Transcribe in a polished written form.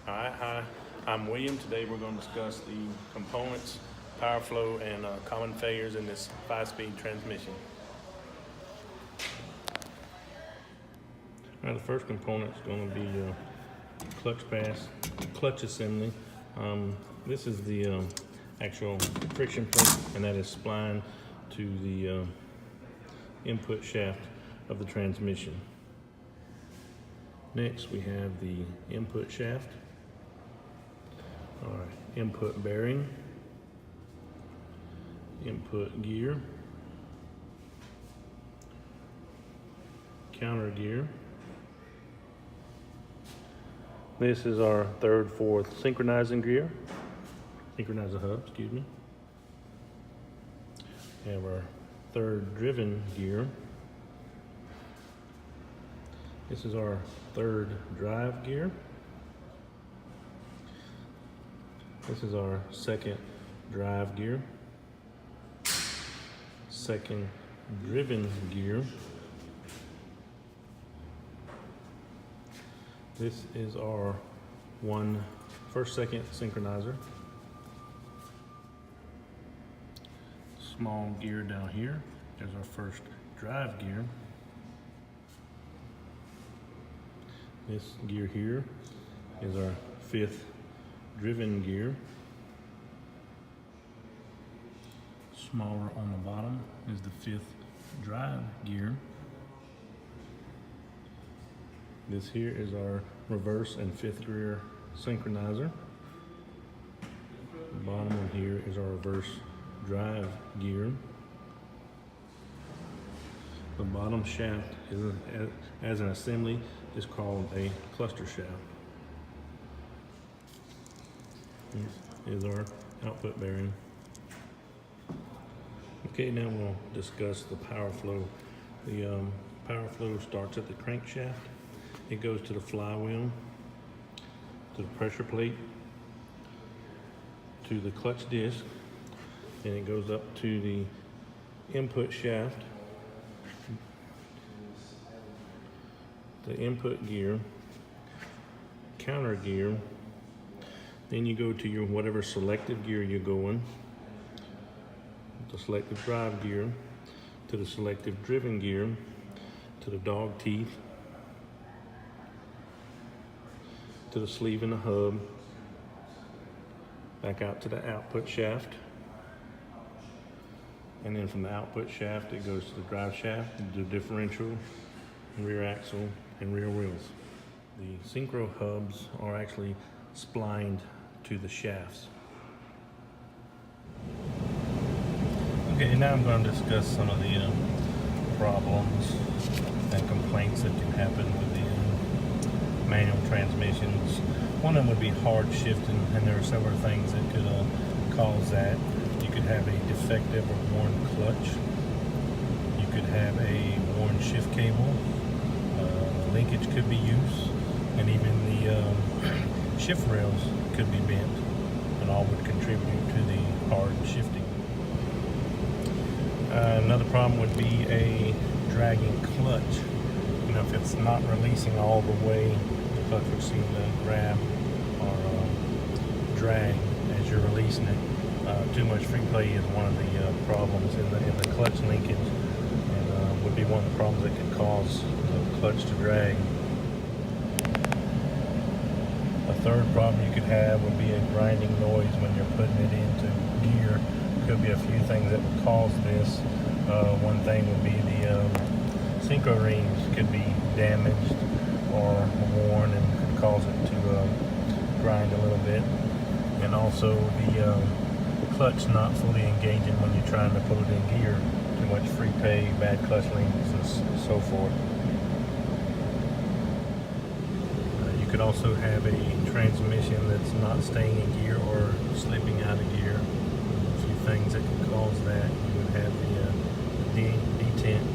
All right, hi, I'm William. Today we're going to discuss the components, power flow, and common failures in this 5-speed transmission. Now the first component is going to be clutch assembly. This is the actual friction plate, and that is splined to the input shaft of the transmission. Next we have the input shaft, our input bearing, input gear, counter gear. This is our third, fourth synchronizer hub, excuse me. We have our third driven gear. This is our third drive gear. This is our second drive gear, second driven gear. This is our first, second synchronizer. Small gear down here. There's our first drive gear. This gear here is our fifth driven gear. Smaller on the bottom is the fifth drive gear. This here is our reverse and fifth gear synchronizer. The bottom one here is our reverse drive gear. The bottom shaft as an assembly is called a cluster shaft. This is our output bearing. Okay, now we'll discuss the power flow. The power flow starts at the crankshaft. It goes to the flywheel, to the pressure plate, to the clutch disc, and it goes up to the input shaft, the input gear, counter gear. Then you go to your whatever selective gear you're going, the selective drive gear, to the selective driven gear, to the dog teeth, to the sleeve and the hub, back out to the output shaft, and then from the output shaft it goes to the drive shaft, the differential, rear axle, and rear wheels. The synchro hubs are actually splined to the shafts. Okay, now I'm going to discuss some of the problems and complaints that can happen with the manual transmissions. One of them would be hard shifting, and there are several things that could cause that. You could have a defective or worn clutch. You could have a worn shift cable. Linkage could be used, and even the shift rails could be bent, and all would contribute to the hard shifting. Another problem would be a dragging clutch. You know, if it's not releasing all the way, the clutch would seem to grab or drag as you're releasing it. Too much free play is one of the problems in the clutch linkage, and would be one of the problems that could cause the clutch to drag. A third problem you could have would be a grinding noise when you're putting it into gear. Could be a few things that would cause this. One thing would be the synchro rings could be damaged or worn and could cause it to grind a little bit. And also the clutch not fully engaging when you're trying to put it in gear. Too much free pay, bad clutch links, and so forth. You could also have a transmission that's not staying in gear or slipping out of gear. A few things that could cause that. You would have the detent